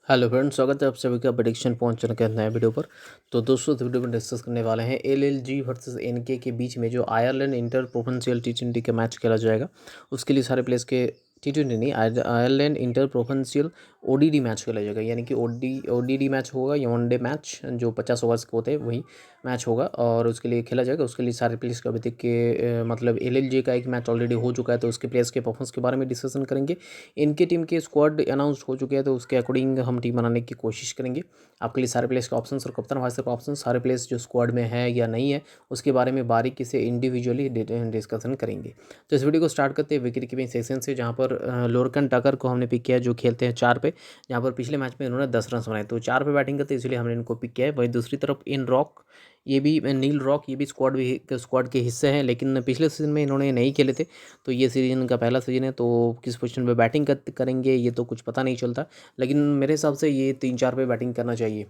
Hello friends, स्वागत है आप सभी का प्रेडिक्शन पहुंचने के नए वीडियो पर। तो दोस्तों, इस वीडियो में डिस्कस करने वाले हैं एलएलजी वर्सेस एनके के बीच में जो आयरलैंड इंटर प्रोविंशियल टी20 का मैच खेला जाएगा। उसके लिए सारे प्लेयर्स के टी20 नहीं, Ireland inter provincial ODD match खेला जाएगा, यानी कि ओडीडी मैच होगा या वनडे मैच जो 50 ओवर्स के होते हैं वही मैच होगा और उसके लिए खेला जाएगा। उसके लिए सारे प्लेयर्स को अभी तक के मतलब एलएलजी का एक मैच ऑलरेडी हो चुका है, तो उसके प्लेयर्स के परफॉर्मेंस के बारे में डिस्कशन करेंगे। इनके टीम के स्क्वाड अनाउंस हो चुके हैं, तो उसके अकॉर्डिंग हम टीम बनाने की कोशिश करेंगे। आपके लिए सारे प्लेयर्स के ऑप्शंस और कप्तान वाइस का ऑप्शन, सारे प्लेयर्स जो स्क्वाड में है या नहीं है उसके बारे में बारीकी से इंडिविजुअली डिस्कशन करेंगे। तो इस वीडियो को स्टार्ट करते हैं विकेट कीपिंग सेक्शन से, जहाँ पर लोरकन टकर को हमने पिक किया है जो खेलते हैं 4 पे, जहाँ पर पिछले मैच में इन्होंने 10 रन बनाए, तो 4 पे बैटिंग करते हैं, इसलिए हमने इनको पिक किया है। वहीं दूसरी तरफ इन रॉक, ये भी नील रॉक, ये भी स्क्वाड के हिस्से हैं, लेकिन पिछले सीजन में इन्होंने नहीं खेले थे, तो ये सीजन का पहला सीजन है, तो किस पोजीशन पे बैटिंग करेंगे ये तो कुछ पता नहीं चलता, लेकिन मेरे हिसाब से ये 3-4 पे बैटिंग करना चाहिए।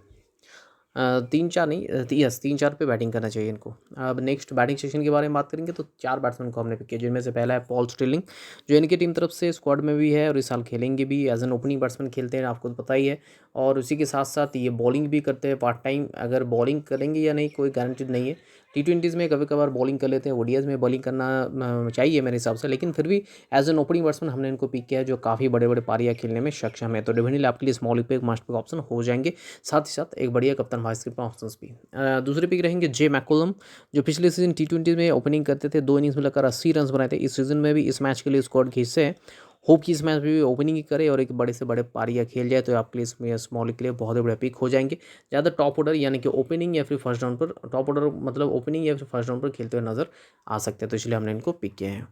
3-4 नहीं, यस 3-4 पे बैटिंग करना चाहिए इनको। अब नेक्स्ट बैटिंग सेक्शन के बारे में बात करेंगे, तो 4 बैट्समैन को हमने पिक किया, जिनमें से पहला है पॉल स्टिलिंग, जो इनकी टीम तरफ से स्क्वाड में भी है और इस साल खेलेंगे भी, एज एन ओपनिंग बैट्समैन खेलते हैं, आपको तो पता ही है। और उसी के साथ साथ ये बॉलिंग भी करते हैं पार्ट टाइम, अगर बॉलिंग करेंगे या नहीं कोई गारंटीड नहीं है। टी20 में कभी कभार बॉलिंग कर लेते हैं, ओडीआईज़ में बॉलिंग करना चाहिए मेरे हिसाब से, लेकिन फिर भी एज एन ओपनिंग बैट्समैन हमने इनको पिक किया है, जो काफ़ी बड़े बड़े पारियाँ खेलने में सक्षम है, तो डेफिनेटली आपके लिए small pick must pick option हो जाएंगे। साथ ही साथ एक बढ़िया कप्तान वाइस कैप्टन ऑप्शन भी। दूसरे पिक रहेंगे जे मैकुलम, जो पिछले सीजन टी20 में ओपनिंग करते थे, 2 इनिंग्स में लगाकर 80 रन बनाए थे। इस सीजन में भी इस मैच के लिए स्क्वाड के हिस्से हैं। होप कि इस मैच में भी ओपनिंग ही करे और एक बड़े से बड़े पारियाँ खेल जाए, तो आपके लिए इसमें स्मॉल के लिए बहुत ही बड़े पिक हो जाएंगे। ज़्यादा टॉप ऑर्डर यानी कि ओपनिंग या फिर फर्स्ट राउंड पर, टॉप ऑर्डर मतलब ओपनिंग या फिर फर्स्ट राउंड पर खेलते हुए नजर आ सकते हैं, तो इसलिए हमने इनको पिक किए हैं।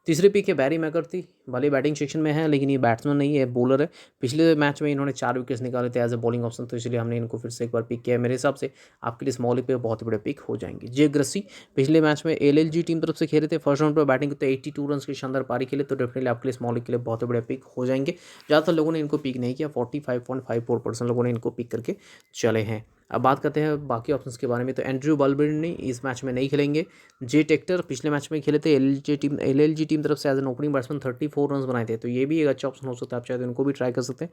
तीसरे पिक है बैरी मैकर्थी, भले बैटिंग सेक्शन में है लेकिन ये बैट्समैन नहीं है, बॉलर है। पिछले मैच में इन्होंने 4 विकेट्स निकाले थे एज ए बॉलिंग ऑप्शन, तो इसलिए हमने इनको फिर से एक बार पिक किया है। मेरे हिसाब से आपके लिए स्मॉल पे बहुत ही बड़े पिक हो जाएंगे। जे ग्रसी, पिछले मैच में एलएलजी टीम तरफ से खेले थे, फर्स्ट राउंड पर बैटिंग करते 82 रन की शानदार पारी खेले, तो डेफिनेटली आपके लिए स्मॉल के लिए बहुत ही बड़े पिक हो जाएंगे। ज़्यादातर लोगों ने इनको पिक नहीं किया, 45.54% लोगों ने इनको पिक करके चले हैं। अब बात करते हैं बाकी ऑप्शंस के बारे में, तो एंड्रयू बालबर्नी इस मैच में नहीं खेलेंगे। जे टेक्टर पिछले मैच में खेले थे एलएलजी टीम तरफ से as an opening batsman 34 run बनाए थे, तो ये भी एक अच्छा ऑप्शन हो सकता है, आप चाहे तो इनको भी ट्राई कर सकते हैं।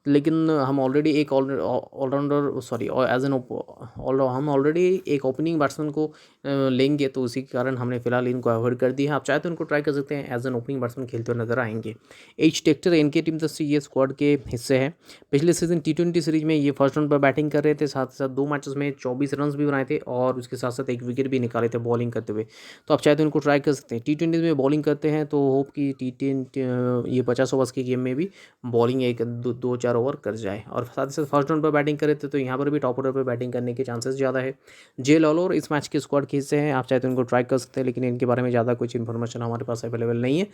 लेकिन हम ऑलरेडी एक ऑलराउंडर सॉरी एज एन हम ऑलरेडी एक ओपनिंग बैट्समैन को लेंगे, तो उसी के कारण हमने फिलहाल इनको अवॉइड कर दिया है। आप चाहे तो इनको ट्राई कर सकते हैं, एज एन ओपनिंग बैट्समैन खेलते हुए नजर आएंगे। एच टेक्टर इनके टीम तरफ से ये स्क्वाड के हिस्से हैं। पिछले सीजन टी20 सीरीज में ये फर्स्ट राउंड पर बैटिंग कर रहे थे, साथ ही साथ 2 मैचेस में 24 रन भी बनाए थे और उसके साथ साथ एक विकेट भी निकाले थे बॉलिंग करते हुए, तो आप चाहे तो इनको ट्राई कर सकते हैं। टी20 में बॉलिंग करते हैं, तो होप कि टी20 ये 50 ओवर्स की गेम में भी बॉलिंग एक 2-4 ओवर कर जाए, और साथ ही साथ फर्स्ट राउंड पर बैटिंग करे थे, तो यहाँ पर भी टॉप ऑर्डर पर बैटिंग करने के चांसेस ज़्यादा है। जे लॉलोर इस मैच के स्क्वाड के हिस्से हैं, आप चाहे तो इनको ट्राई कर सकते हैं, लेकिन इनके बारे में ज़्यादा कुछ इन्फॉर्मेशन हमारे पास अवेलेबल नहीं है।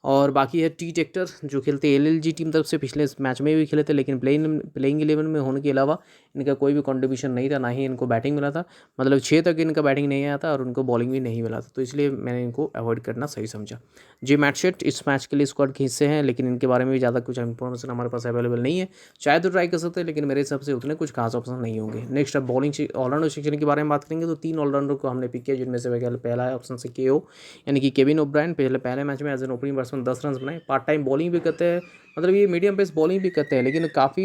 और बाकी है टी टेक्टर, जो खेलते एलएलजी टीम तरफ से, पिछले मैच में भी खेले थे, लेकिन प्लेइंग 11 में होने के अलावा इनका कोई भी कंट्रीब्यूशन नहीं था, ना ही इनको बैटिंग मिला था, मतलब 6 तक इनका बैटिंग नहीं आया था और उनको बॉलिंग भी नहीं मिला था, तो इसलिए मैंने इनको अवॉइड करना सही समझा। जी मैटशेट इस मैच के लिए स्क्वाड के हिस्से हैं, लेकिन इनके बारे में भी ज़्यादा कुछ इन्फॉर्मेशन हमारे पास अवेलेबल नहीं है। चाहे तो ट्राई कर सकते हैं, लेकिन मेरे हिसाब से उतने कुछ खास ऑप्शन नहीं होंगे। नेक्स्ट अब बॉलिंग ऑलराउंडर सेक्शन के बारे में बात करेंगे, तो 3 ऑलराउंडर को हमने पिक किया, जिनमें से पहला है ऑप्शन से केओ, यानी कि केविन ओब्रायन। पहले मैच में as an opening batsman 10 run बनाए, पार्ट टाइम बॉलिंग भी करते हैं, मतलब ये मीडियम पेस बॉलिंग भी करते हैं, लेकिन काफ़ी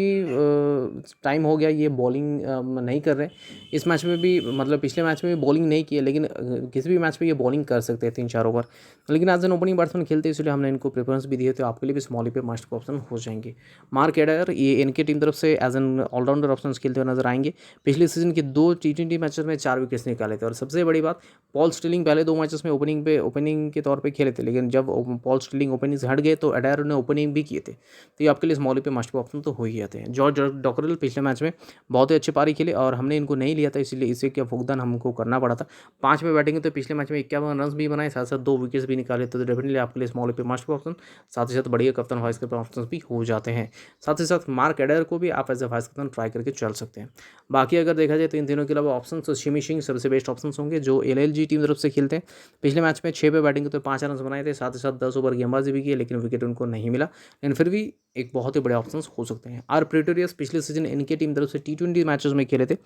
टाइम हो गया ये बॉलिंग नहीं कर रहे। इस मैच में भी मतलब पिछले मैच में भी बॉलिंग नहीं की है, लेकिन किसी भी मैच में ये बॉलिंग कर सकते हैं 3-4 ओवर, लेकिन एज एन ओपनिंग बैट्समैन खेलते हैं, इसलिए हमने इनको प्रेफरेंस भी दिए, तो आपके लिए भी स्मॉली पे मस्ट ऑप्शन हो जाएंगे। मार्क एडर ये इनके टीम तरफ से एज एन ऑलराउंडर ऑप्शन खेलते हुए नजर आएंगे। पिछले सीजन के 2 टी20 मैचेस में 4 विकेट्स निकाले थे, और सबसे बड़ी बात, पॉल स्टिलिंग पहले 2 मैचेस में ओपनिंग के तौर पे खेले थे, लेकिन जब पॉल स्टिलिंग ओपनिंग से हट गए तो एडायर ने ओपनिंग भी किए थे, तो ये आपके लिए स्मॉली पे मस्ट ऑप्शन तो हो ही जाते हैं। जॉर्ज डॉकरल पिछले मैच में बहुत ही अच्छे पारी खेले और हमने इनको नहीं लिया था, इसलिए इसे क्या भुगतान हमको करना पड़ा था। 5 में बैटिंग तो पिछले मैच में 51 रन भी बनाए, साथ साथ 2 विकेट्स भी निकाले, तो डेफिनेटली आपके लिए स्मॉल पे मस्ट ऑप्शन, साथ ही साथ बढ़िया कप्तान वाइस कैप्टन ऑप्शन भी हो जाते हैं। साथ ही साथ मार्क एडर को भी आप as a vice captain try करके चल सकते हैं। बाकी अगर देखा जाए तो इन तीनों के अलावा ऑप्शन, तो शिमी सिंह सबसे बेस्ट ऑप्शन होंगे, जो एलएलजी टीम तरफ से खेलते हैं। पिछले मैच में 6 पे बैटिंग तो 5 रन बनाए थे, साथ ही साथ 10 ओवर गेंदबाजी भी की, लेकिन विकेट उनको नहीं मिला, लेकिन फिर भी एक बहुत ही बड़े ऑप्शंस हो सकते हैं। आर प्रेटोरियस पिछले सीजन इनके टीम तरफ से T20 मैचेस में खेले थे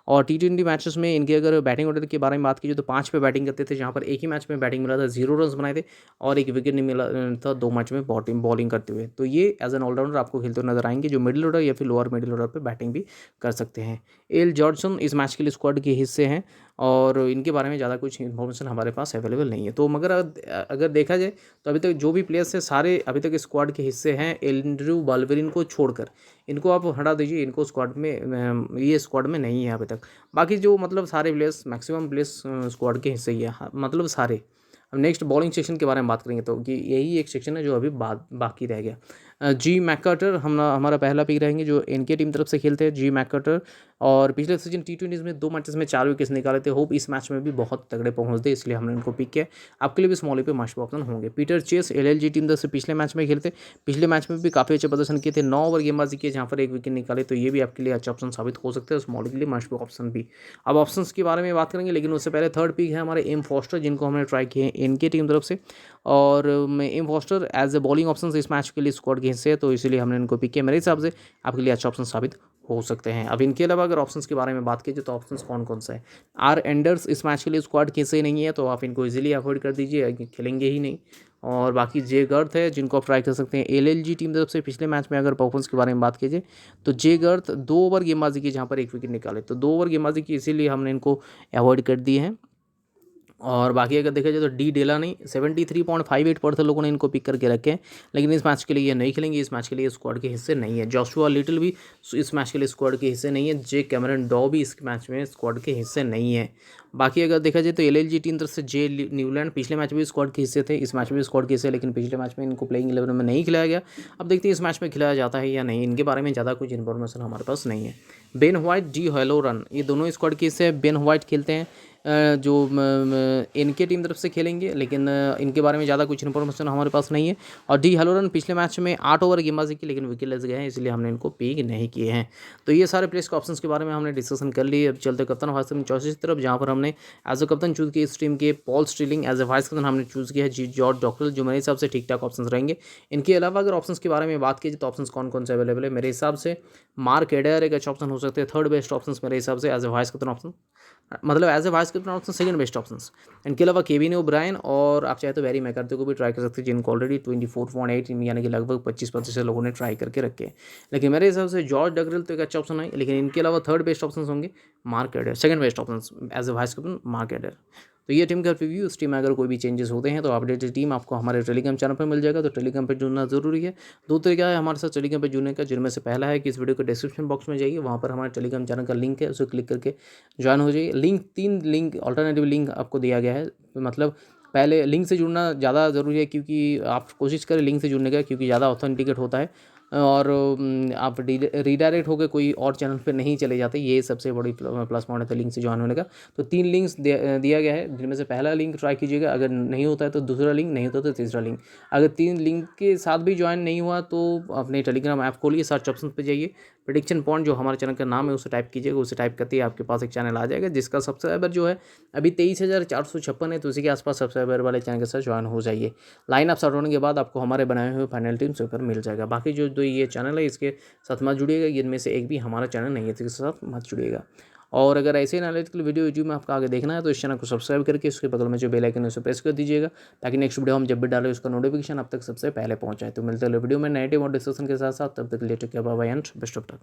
और T20 मैचेस में इनके अगर बैटिंग ऑर्डर के बारे में बात कीजिए तो 5 पे बैटिंग करते थे, जहाँ पर एक ही मैच में बैटिंग मिला था 0 रन्स बनाए थे और 1 विकेट नहीं मिला था 2 मैच में बॉलिंग करते हुए। तो ये एज एन ऑलराउंडर आपको खेलते हुए नजर आएंगे, जो मिडिल ऑर्डर या फिर लोअर मिडिल ऑर्डर पर बैटिंग भी कर सकते हैं। एल जॉर्डसन इस मैच के लिए स्क्वाड के हिस्से हैं और इनके बारे में ज़्यादा कुछ इन्फॉर्मेशन हमारे पास अवेलेबल नहीं है। तो मगर अगर देखा जाए तो अभी तक जो भी प्लेयर्स हैं सारे अभी तक स्क्वाड के हिस्से हैं, एंड्रयू बाल्बेरिन को छोड़कर। इनको आप हटा दीजिए, इनको स्क्वाड में ये स्क्वाड में नहीं है अभी तक। बाकी जो मतलब सारे प्लेयर्स मैक्सिमम प्लेयर्स स्क्वाड के हिस्से ही है, मतलब सारे। अब नेक्स्ट बॉलिंग सेक्शन के बारे में बात करेंगे तो कि यही एक सेक्शन है जो अभी बाकी रह गया। जी मैककार्टर हमारा पहला पिक रहेंगे, जो इनके टीम तरफ से खेलते हैं, जी मैककार्टर। और पिछले सीजन T20 में 2 मैचेस में 4 विकेट्स निकाले थे। होप इस मैच में भी बहुत तगड़े पहुंच दे, इसलिए हमने इनको पिक किया। आपके लिए भी स्मॉली पे मस्ट ऑप्शन होंगे। पीटर चेस LLG टीम तरफ से पिछले मैच में खेलते, पिछले मैच में भी काफ़ी अच्छे प्रदर्शन किए थे, 9 ओवर गेंदबाजी किए जहाँ पर 1 विकेट निकाले, तो ये भी आपके लिए अच्छा ऑप्शन साबित हो सकता है, स्मॉली के लिए मस्ट ऑप्शन भी। अब ऑप्शन के बारे में बात करेंगे, लेकिन उससे पहले थर्ड पिक है हमारे एम फॉस्टर, जिनको हमने ट्राई किए हैं इनके टीम तरफ से। और M Foster as a bowling option इस मैच के लिए स्क्वाड के हिस्से है, तो इसीलिए हमने इनको पिक किया। मेरे हिसाब से आपके लिए अच्छा ऑप्शन साबित हो सकते हैं। अब इनके अलावा अगर ऑप्शंस के बारे में बात कीजिए तो ऑप्शंस कौन कौन से हैं। आर एंडर्स इस मैच के लिए स्क्वाड के हिस्से नहीं है, तो आप इनको इजीली अवॉइड कर दीजिए, खेलेंगे ही नहीं। और बाकी जे गर्थ है, जिनको आप ट्राई कर सकते हैं LLG टीम तरफ से। पिछले मैच में अगर परफॉर्मेंस के बारे में बात कीजिए तो जे गर्थ 2 ओवर गेंदबाजी की जहाँ पर 1 विकेट निकाले, तो 2 ओवर गेंदबाजी की, इसीलिए हमने इनको अवॉइड कर दिए हैं। और बाकी अगर देखा जाए तो डी डेलानी 73.58% लोगों ने इनको पिक करके रखे हैं, लेकिन इस मैच के लिए ये नहीं खेलेंगे, इस मैच के लिए स्क्वाड के हिस्से नहीं है। जोशुआ लिटिल भी इस मैच के लिए स्क्वाड के हिस्से नहीं है। जे कैमरन डॉ भी इस मैच में स्क्वाड के हिस्से नहीं है। बाकी अगर देखा जाए तो LLG टीम तरफ से जे न्यूलैंड पिछले मैच में भी स्क्वाड के हिस्से थे, इस मैच में भी स्क्वाड के हिस्से, लेकिन पिछले मैच में इनको प्लेइंग 11 में नहीं खिलाया गया। अब देखते हैं इस मैच में खिलाया जाता है या नहीं, इनके बारे में ज़्यादा कुछ इन्फॉर्मेशन हमारे पास नहीं है। बेन व्हाइट, डी हैलोरन, ये दोनों स्क्वाड के हिस्से। बेन व्हाइट खेलते हैं जो इनके टीम तरफ से खेलेंगे, लेकिन इनके बारे में ज़्यादा कुछ इन्फॉर्मेशन हमारे पास नहीं है। और डी हैलोरन पिछले मैच में 8 ओवर गेंदबाजी की, लेकिन विकेट गए हैं, इसलिए हमने इनको पिक नहीं किए हैं। तो ये सारे प्लेयर्स के ऑप्शंस के बारे में हमने डिस्कशन कर लिए। अब चलते कप्तान वाइस कैप्टन चॉइसेस की तरफ, जहाँ पर हमने एज अ कप्तान चूज किया इस टीम के Paul Stirling, as a vice captain हमने चूज किया है जी जॉर्ज डॉक्टर, जो मेरे हिसाब से ठीक ठाक ऑप्शन रहेंगे। इनके अलावा अगर ऑप्शंस के बारे में बात कीजिए तो ऑप्शंस कौन कौन से अवेलेबल है, मेरे हिसाब से मार्क एडर एक अच्छा ऑप्शन हो सकते हैं, थर्ड बेस्ट ऑप्शन मेरे हिसाब से as a vice captain option, मतलब as a vice captain option second best option. इनके अलावा केविन ओब्रायन, और आप चाहे तो बैरी मैकर्थी को भी ट्राई कर सकते हैं, जिनको ऑलरेडी 24.8 यानी कि लगभग 25% लोगों ने ट्राई करके रखे हैं। लेकिन मेरे हिसाब से जॉर्ज डगरेल तो एक अच्छा ऑप्शन है, लेकिन इनके अलावा थर्ड बेस्ट ऑप्शन होंगे Mark Adair, second best option as a vice captain Mark Adair. तो ये टीम का रिव्यू, इस टीम में अगर कोई भी चेंजेस होते हैं तो अपडेटेड टीम आपको हमारे टेलीग्राम चैनल पर मिल जाएगा, तो टेलीग्राम पर जुड़ना जरूरी है। 2 तरीका है हमारे साथ टेलीग्राम पर जुड़ने का, जिनमें से पहला है कि इस वीडियो के डिस्क्रिप्शन बॉक्स में जाइए, वहाँ पर हमारे टेलीग्राम चैनल का लिंक है, उसे क्लिक करके ज्वाइन हो जाइए। तीन लिंक अल्टरनेटिव लिंक आपको दिया गया है, मतलब पहले लिंक से जुड़ना ज़्यादा ज़रूरी है, क्योंकि आप कोशिश करें लिंक से जुड़ने का, क्योंकि ज़्यादा ऑथेंटिकेट होता है और आप रीडायरेक्ट होकर कोई और चैनल पे नहीं चले जाते, ये सबसे बड़ी प्लस पॉइंट है लिंक से ज्वाइन होने का। तो 3 लिंक्स दिया गया है, जिनमें से पहला लिंक ट्राई कीजिएगा, अगर नहीं होता है तो दूसरा लिंक, नहीं होता तो तीसरा लिंक। अगर 3 लिंक के साथ भी ज्वाइन नहीं हुआ तो अपने टेलीग्राम ऐप खोलिए, सर्च ऑप्शन पे जाइए, प्रेडिक्शन पॉइंट जो हमारे चैनल का नाम है उसे टाइप कीजिएगा, उसे टाइप करते ही आपके पास एक चैनल आ जाएगा, जिसका सब्सक्राइबर जो है अभी 23,456 है, तो उसी के आसपास सब्सक्राइबर वाले चैनल के साथ ज्वाइन हो जाइए। लाइन अप स्टार्ट होने के बाद आपको हमारे बनाए हुए फाइनल टीम से ऊपर मिल जाएगा। बाकी जो दो ये चैनल है इसके साथ मत जुड़िएगा, इनमें से एक भी हमारा चैनल नहीं है, तो इसके साथ मत जुड़िएगा। और अगर ऐसे एनालिटिकल वीडियो यूट्यूब में आपका आगे देखना है तो इस चैनल को सब्सक्राइब करके उसके बगल में जो बेल आइकन है उसे प्रेस कर दीजिएगा, ताकि नेक्स्ट वीडियो हम जब भी डालें उसका नोटिफिकेशन आप तक सबसे पहले पहुंच जाए। तो मिलते हैं वीडियो में नए टीम और डिस्कशन के साथ साथ, तब तक के लिए take care, bye bye and best of luck.